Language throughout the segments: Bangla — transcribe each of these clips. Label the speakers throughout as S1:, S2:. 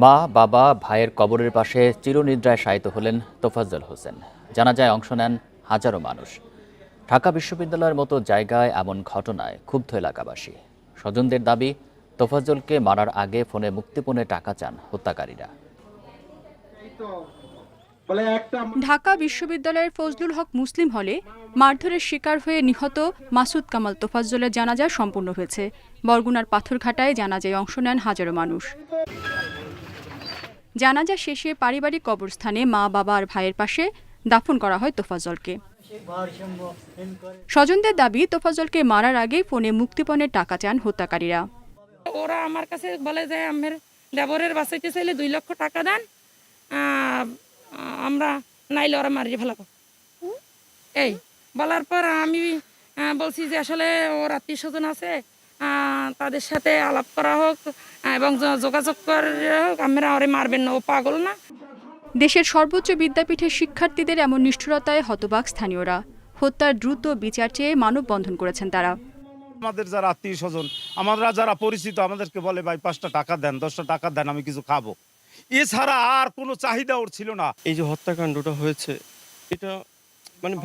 S1: মা, বাবা, ভাইয়ের কবরের পাশে চিরনিদ্রায় শায়িত হলেন তোফাজ্জল হোসেন। জানাজায় অংশ নেন হাজারো মানুষ। ঢাকা বিশ্ববিদ্যালয়ের মতো জায়গায় এমন ঘটনায় ক্ষুব্ধ এলাকাবাসী। স্বজনদের দাবি, তোফাজ্জলকে মারার আগে ফোনে মুক্তিপণে টাকা চান হত্যাকারীরা।
S2: ঢাকা বিশ্ববিদ্যালয়ের ফজলুল হক মুসলিম হলে মারধরের শিকার হয়ে নিহত মাসুদ কামাল তোফাজ্জলের জানাজা সম্পূর্ণ হয়েছে। বরগুনার পাথরঘাটায় জানাজায় অংশ নেন হাজারো মানুষ। জানাজা শেষে পারিবারিক কবরস্থানে মা, বাবা আর ভাইয়ের পাশে দাফন করা হয় তোফাজ্জলকে। স্বজনদের দাবি, তোফাজ্জলকে মারার আগে ফোনে মুক্তিপণের টাকা চান হত্যাকারীরা।
S3: ওরা আমার কাছে বলে যে আমার লেবরের বাঁচাইতে চাইলে 2 লক্ষ টাকা দেন, আমরা নাইলে ওরা মারিয়ে ফেলাবো। এই বলার পর আমি বলছি যে আসলে ওর আত্মীয় স্বজন আছে, তাদের সাথে আলাপ করা হোক এবং যোগাযোগ করা হোক, আমরা ওরে মারবেন না, ও পাগল না।
S2: দেশের সর্বোচ্চ বিদ্যাপীঠের শিক্ষার্থীদের এমন নিষ্ঠুরতায় হতবাক স্থানীয়রা। হত্যার দ্রুত বিচার চেয়ে মানববন্ধন করেছেন তারা।
S4: আমাদের যারা আত্মীয় স্বজন, আমরা যারা পরিচিত, আমাদেরকে বলে ভাই 5টা টাকা দেন, 10টা টাকা দেন, আমি কিছু খাবো। এছাড়া আর কোনো চাহিদা ওর ছিল না।
S5: এই যে হত্যাকাণ্ডটা হয়েছে, এটা মানে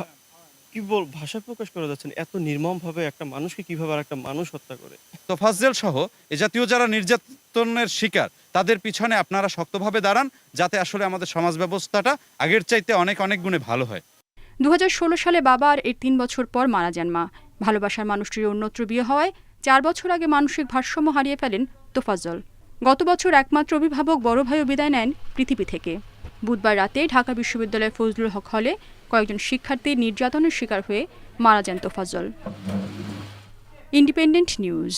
S5: কি ভাষা প্রকাশ করা যাচ্ছে না। এত নির্মমভাবে একটা মানুষকে কিভাবে আর একটা মানুষ হত্যা করে।
S6: তোফাজ্জল সহ এ জাতীয় যারা নির্যাতনের শিকার, তাদের পিছনে আপনারা শক্তভাবে দাঁড়ান, যাতে আসলে আমাদের সমাজ ব্যবস্থাটা আগের চাইতে অনেক গুণে ভালো হয়।
S2: 2016 সালে বাবা আর এর 3 বছর পর মারা যান মা। ভালোবাসার মানুষটির অন্যত্র বিয়ে হওয়ায় 4 বছর আগে মানসিক ভারসাম্য হারিয়ে ফেলেন তোফাজ্জল। গত বছর একমাত্র অভিভাবক বড় ভাইও বিদায় নেন পৃথিবী থেকে। বুধবার রাতে ঢাকা বিশ্ববিদ্যালয়ের ফজলুল হক হলে কয়েকজন শিক্ষার্থী নির্যাতনের শিকার হয়ে মারা যান তোফাজ্জল। Independent news.